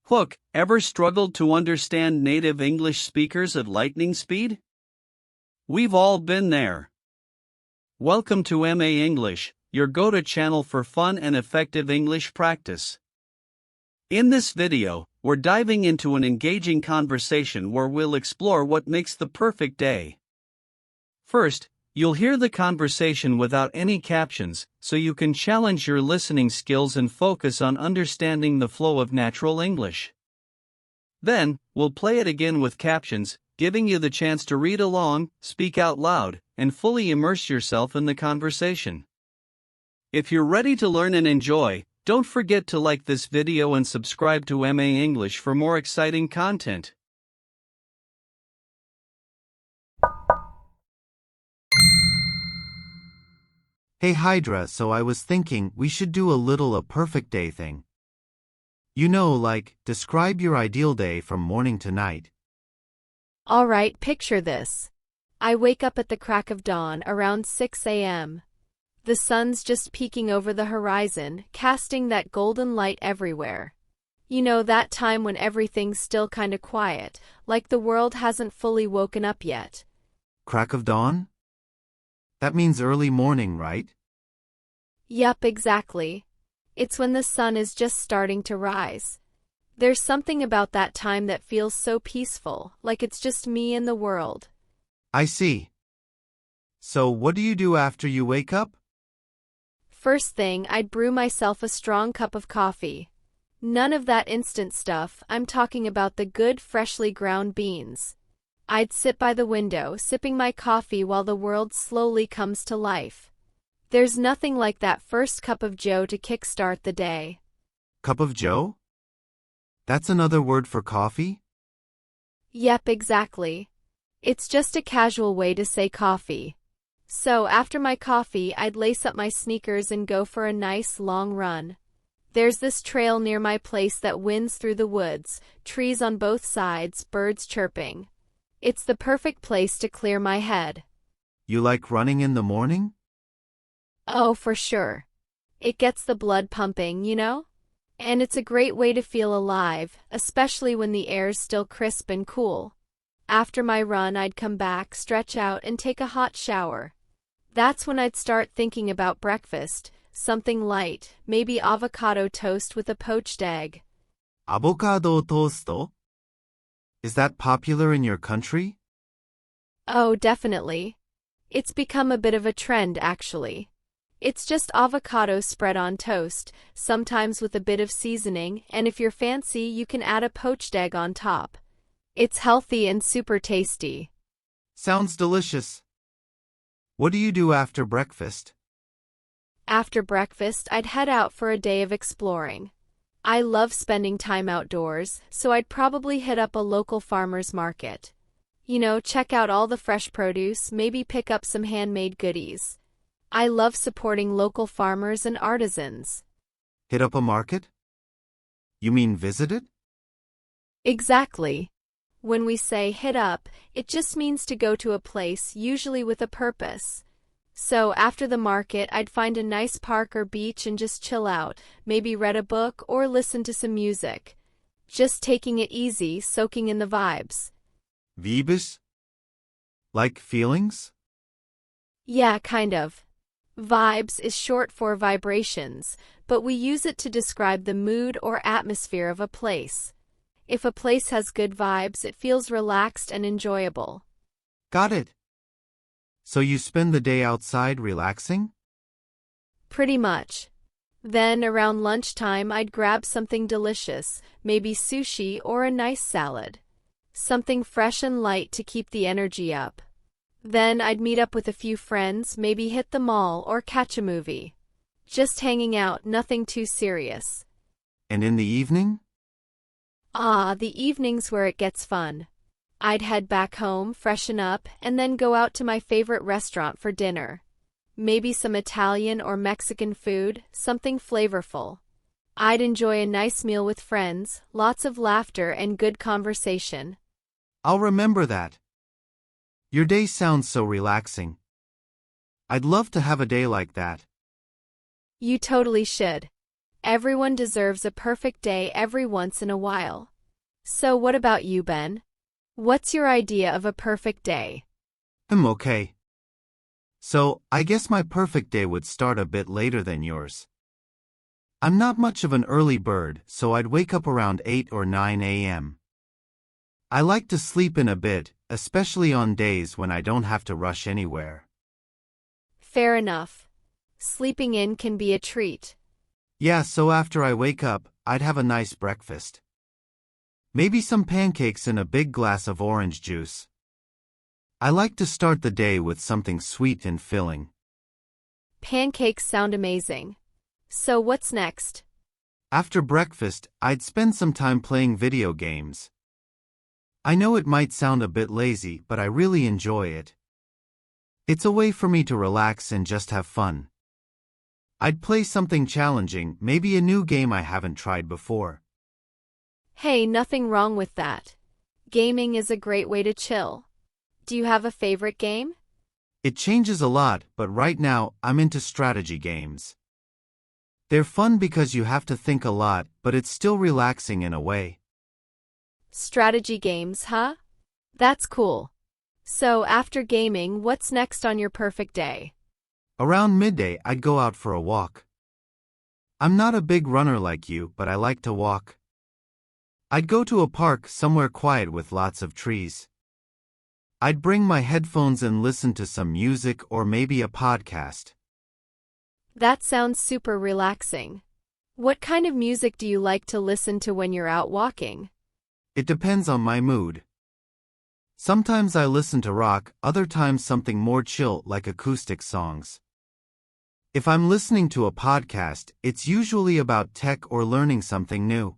Hook, ever struggled to understand native English speakers at lightning speed? We've all been there. Welcome to MA English, your go-to channel for fun and effective English practice. In this video, we're diving into an engaging conversation where we'll explore what makes the perfect day. First, you'll hear the conversation without any captions, so you can challenge your listening skills and focus on understanding the flow of natural English. Then, we'll play it again with captions, giving you the chance to read along, speak out loud, and fully immerse yourself in the conversation. If you're ready to learn and enjoy, don't forget to like this video and subscribe to MA English for more exciting content. Hey Hydra, so I was thinking we should do a perfect day thing. You know, like, describe your ideal day from morning to night. Alright, picture this. I wake up at the crack of dawn around 6 a.m. The sun's just peeking over the horizon, casting that golden light everywhere. You know, that time when everything's still kinda quiet, like the world hasn't fully woken up yet. Crack of dawn? That means early morning, right? Yup, exactly. It's when the sun is just starting to rise. There's something about that time that feels so peaceful, like it's just me and the world. I see. So what do you do after you wake up? First thing, I'd brew myself a strong cup of coffee. None of that instant stuff, I'm talking about the good freshly ground beans. I'd sit by the window, sipping my coffee while the world slowly comes to life. There's nothing like that first cup of joe to kickstart the day. Cup of joe? That's another word for coffee? Yep, exactly. It's just a casual way to say coffee. So after my coffee, I'd lace up my sneakers and go for a nice long run. There's this trail near my place that winds through the woods, trees on both sides, birds chirping. It's the perfect place to clear my head. You like running in the morning? Oh, for sure. It gets the blood pumping, you know? And it's a great way to feel alive, especially when the air's still crisp and cool. After my run, I'd come back, stretch out, and take a hot shower. That's when I'd start thinking about breakfast, something light, maybe avocado toast with a poached egg. Avocado toast? Is that popular in your country? Oh, definitely. It's become a bit of a trend, actually. It's just avocado spread on toast, sometimes with a bit of seasoning, and if you're fancy, you can add a poached egg on top. It's healthy and super tasty. Sounds delicious. What do you do after breakfast? After breakfast, I'd head out for a day of exploring. I love spending time outdoors, so I'd probably hit up a local farmer's market. You know, check out all the fresh produce, maybe pick up some handmade goodies. I love supporting local farmers and artisans. Hit up a market? You mean visit it? Exactly. When we say hit up, it just means to go to a place, usually with a purpose. So after the market, I'd find a nice park or beach and just chill out, maybe read a book or listen to some music. Just taking it easy, soaking in the vibes. Vibes? Like feelings? Yeah, kind of. Vibes is short for vibrations, but we use it to describe the mood or atmosphere of a place. If a place has good vibes, it feels relaxed and enjoyable. Got it. So you spend the day outside relaxing? Pretty much. Then, around lunchtime, I'd grab something delicious, maybe sushi or a nice salad. Something fresh and light to keep the energy up. Then I'd meet up with a few friends, maybe hit the mall or catch a movie. Just hanging out, nothing too serious. And in the evening? The evening's where it gets fun. I'd head back home, freshen up, and then go out to my favorite restaurant for dinner. Maybe some Italian or Mexican food, something flavorful. I'd enjoy a nice meal with friends, lots of laughter and good conversation. I'll remember that. Your day sounds so relaxing. I'd love to have a day like that. You totally should. Everyone deserves a perfect day every once in a while. So what about you, Ben? What's your idea of a perfect day? Okay. So, I guess my perfect day would start a bit later than yours. I'm not much of an early bird, so I'd wake up around 8 or 9 a.m. I like to sleep in a bit, especially on days when I don't have to rush anywhere. Fair enough. Sleeping in can be a treat. Yeah, so after I wake up, I'd have a nice breakfast. Maybe some pancakes and a big glass of orange juice. I like to start the day with something sweet and filling. Pancakes sound amazing. So what's next? After breakfast, I'd spend some time playing video games. I know it might sound a bit lazy, but I really enjoy it. It's a way for me to relax and just have fun. I'd play something challenging, maybe a new game I haven't tried before. Hey, nothing wrong with that. Gaming is a great way to chill. Do you have a favorite game? It changes a lot, but right now, I'm into strategy games. They're fun because you have to think a lot, but it's still relaxing in a way. Strategy games, huh? That's cool. So after gaming, what's next on your perfect day? Around midday, I'd go out for a walk. I'm not a big runner like you, but I like to walk. I'd go to a park somewhere quiet with lots of trees. I'd bring my headphones and listen to some music or maybe a podcast. That sounds super relaxing. What kind of music do you like to listen to when you're out walking? It depends on my mood. Sometimes I listen to rock, other times something more chill like acoustic songs. If I'm listening to a podcast, it's usually about tech or learning something new.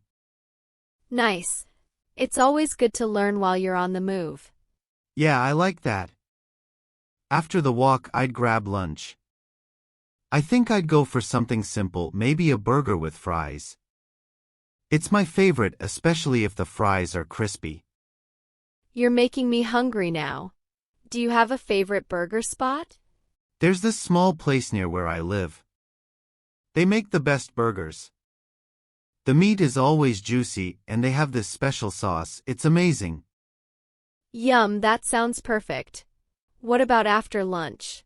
Nice. It's always good to learn while you're on the move. Yeah, I like that. After the walk, I'd grab lunch. I think I'd go for something simple, maybe a burger with fries. It's my favorite, especially if the fries are crispy. You're making me hungry now. Do you have a favorite burger spot? There's this small place near where I live. They make the best burgers. The meat is always juicy, and they have this special sauce. It's amazing. Yum, that sounds perfect. What about after lunch?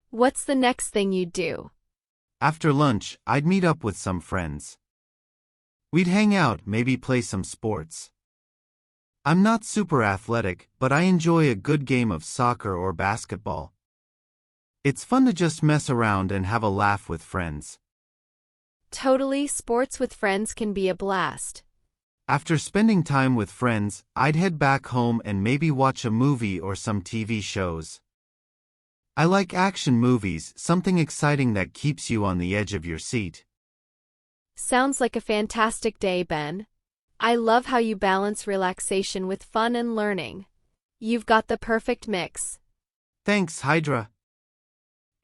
What's the next thing you'd do? After lunch, I'd meet up with some friends. We'd hang out, maybe play some sports. I'm not super athletic, but I enjoy a good game of soccer or basketball. It's fun to just mess around and have a laugh with friends. Totally, sports with friends can be a blast. After spending time with friends, I'd head back home and maybe watch a movie or some TV shows. I like action movies, something exciting that keeps you on the edge of your seat. Sounds like a fantastic day, Ben. I love how you balance relaxation with fun and learning. You've got the perfect mix. Thanks, Hydra.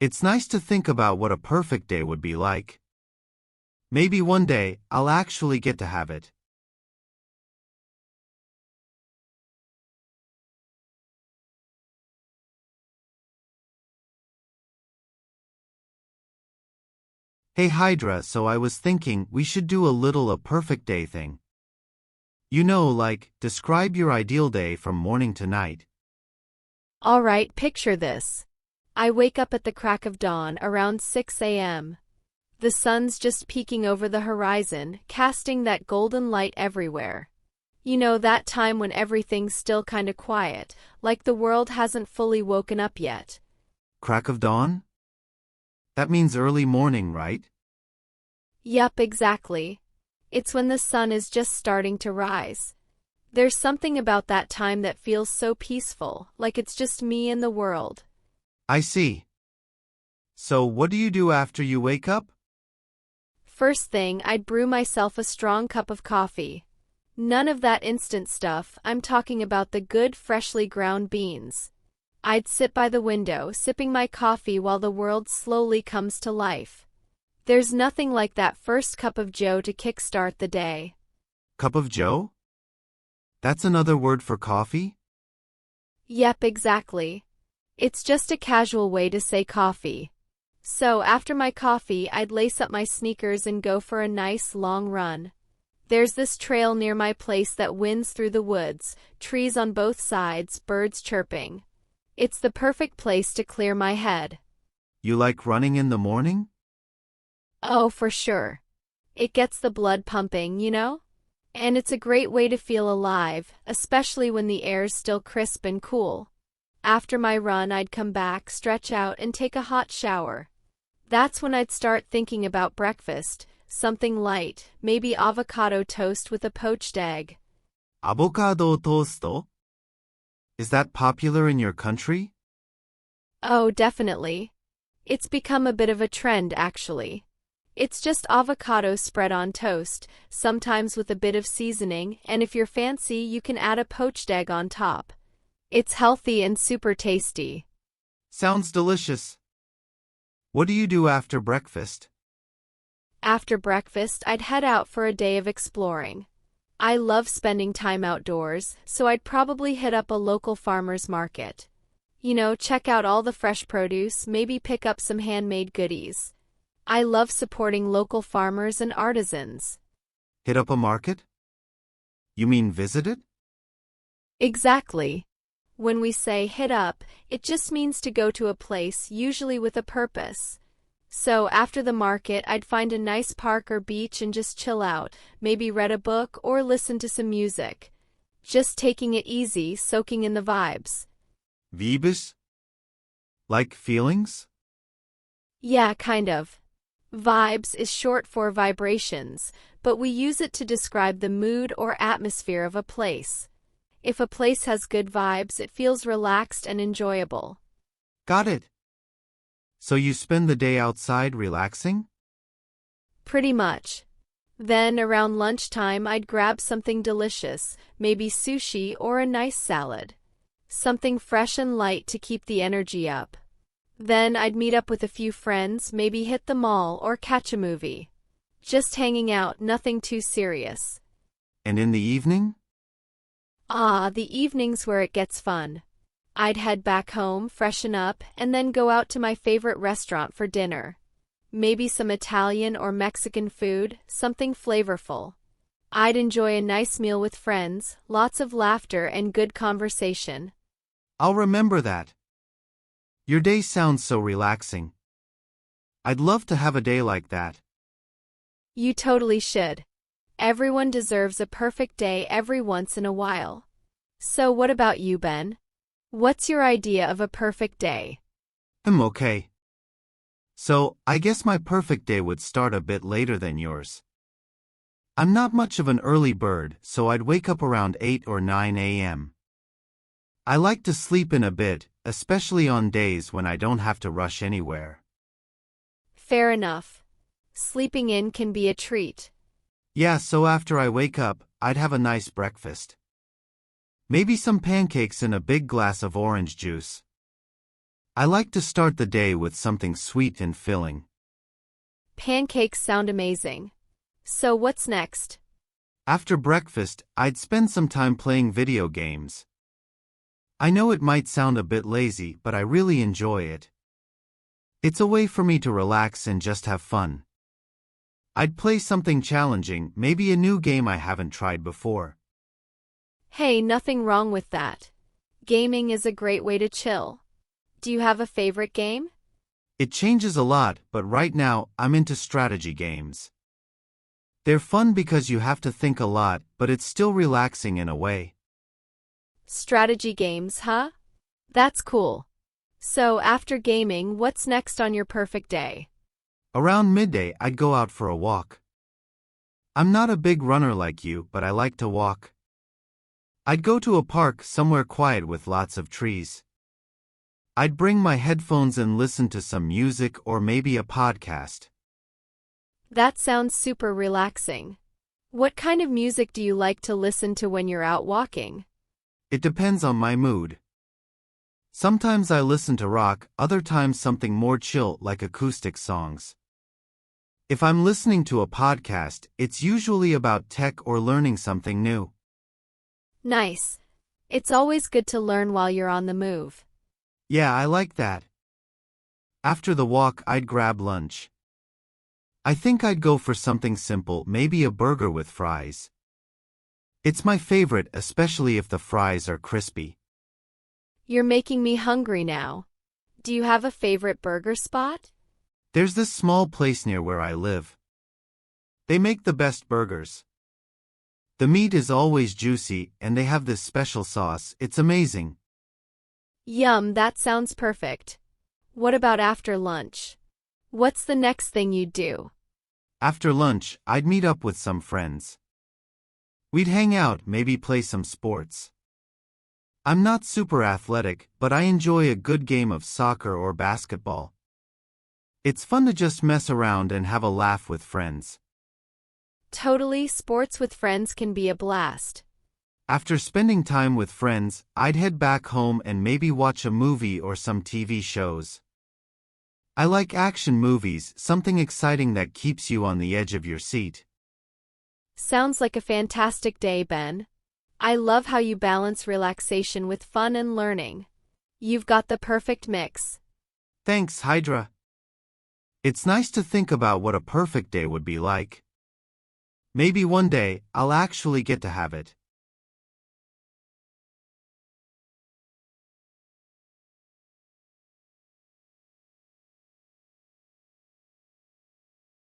It's nice to think about what a perfect day would be like. Maybe one day, I'll actually get to have it. Hey Hydra, so I was thinking we should do a little a perfect day thing. You know, like, describe your ideal day from morning to night. All right, picture this. I wake up at the crack of dawn around 6 a.m. The sun's just peeking over the horizon, casting that golden light everywhere. You know, that time when everything's still kinda quiet, like the world hasn't fully woken up yet. Crack of dawn? That means early morning, right? Yup, exactly. It's when the sun is just starting to rise. There's something about that time that feels so peaceful, like it's just me and the world. I see. So what do you do after you wake up? First thing, I'd brew myself a strong cup of coffee. None of that instant stuff, I'm talking about the good freshly ground beans. I'd sit by the window, sipping my coffee while the world slowly comes to life. There's nothing like that first cup of joe to kickstart the day. Cup of joe? That's another word for coffee? Yep, exactly. It's just a casual way to say coffee. So after my coffee, I'd lace up my sneakers and go for a nice long run. There's this trail near my place that winds through the woods, trees on both sides, birds chirping. It's the perfect place to clear my head. You like running in the morning? Oh, for sure. It gets the blood pumping, you know? And it's a great way to feel alive, especially when the air's still crisp and cool. After my run, I'd come back, stretch out, and take a hot shower. That's when I'd start thinking about breakfast, something light, maybe avocado toast with a poached egg. Avocado toast? Is that popular in your country? Oh, definitely. It's become a bit of a trend, actually. It's just avocado spread on toast, sometimes with a bit of seasoning, and if you're fancy, you can add a poached egg on top. It's healthy and super tasty. Sounds delicious. What do you do after breakfast? After breakfast, I'd head out for a day of exploring. I love spending time outdoors, so I'd probably hit up a local farmer's market. You know, check out all the fresh produce, maybe pick up some handmade goodies. I love supporting local farmers and artisans. Hit up a market? You mean visit it? Exactly. When we say hit up, it just means to go to a place, usually with a purpose. So after the market, I'd find a nice park or beach and just chill out, maybe read a book or listen to some music. Just taking it easy, soaking in the vibes. Vibes? Like feelings? Yeah, kind of. Vibes is short for vibrations, but we use it to describe the mood or atmosphere of a place. If a place has good vibes, it feels relaxed and enjoyable. Got it. So you spend the day outside relaxing? Pretty much. Then, around lunchtime, I'd grab something delicious, maybe sushi or a nice salad. Something fresh and light to keep the energy up. Then I'd meet up with a few friends, maybe hit the mall or catch a movie. Just hanging out, nothing too serious. And in the evening? The evening's where it gets fun. I'd head back home, freshen up, and then go out to my favorite restaurant for dinner. Maybe some Italian or Mexican food, something flavorful. I'd enjoy a nice meal with friends, lots of laughter and good conversation. I'll remember that. Your day sounds so relaxing. I'd love to have a day like that. You totally should. Everyone deserves a perfect day every once in a while. So what about you, Ben? What's your idea of a perfect day? I'm okay. So, I guess my perfect day would start a bit later than yours. I'm not much of an early bird, so I'd wake up around 8 or 9 a.m. I like to sleep in a bit, especially on days when I don't have to rush anywhere. Fair enough. Sleeping in can be a treat. Yeah, so after I wake up, I'd have a nice breakfast. Maybe some pancakes and a big glass of orange juice. I like to start the day with something sweet and filling. Pancakes sound amazing. So what's next? After breakfast, I'd spend some time playing video games. I know it might sound a bit lazy, but I really enjoy it. It's a way for me to relax and just have fun. I'd play something challenging, maybe a new game I haven't tried before. Hey, nothing wrong with that. Gaming is a great way to chill. Do you have a favorite game? It changes a lot, but right now, I'm into strategy games. They're fun because you have to think a lot, but it's still relaxing in a way. Strategy games, huh? That's cool. So after gaming, what's next on your perfect day? Around midday, I'd go out for a walk. I'm not a big runner like you, but I like to walk. I'd go to a park somewhere quiet with lots of trees. I'd bring my headphones and listen to some music or maybe a podcast. That sounds super relaxing. What kind of music do you like to listen to when you're out walking? It depends on my mood. Sometimes I listen to rock, other times something more chill like acoustic songs. If I'm listening to a podcast, it's usually about tech or learning something new. Nice. It's always good to learn while you're on the move. Yeah, I like that. After the walk, I'd grab lunch. I think I'd go for something simple, maybe a burger with fries. It's my favorite, especially if the fries are crispy. You're making me hungry now. Do you have a favorite burger spot? There's this small place near where I live. They make the best burgers. The meat is always juicy, and they have this special sauce. It's amazing. Yum, that sounds perfect. What about after lunch? What's the next thing you'd do? After lunch, I'd meet up with some friends. We'd hang out, maybe play some sports. I'm not super athletic, but I enjoy a good game of soccer or basketball. It's fun to just mess around and have a laugh with friends. Totally, sports with friends can be a blast. After spending time with friends, I'd head back home and maybe watch a movie or some TV shows. I like action movies, something exciting that keeps you on the edge of your seat. Sounds like a fantastic day, Ben. I love how you balance relaxation with fun and learning. You've got the perfect mix. Thanks, Hydra. It's nice to think about what a perfect day would be like. Maybe one day, I'll actually get to have it.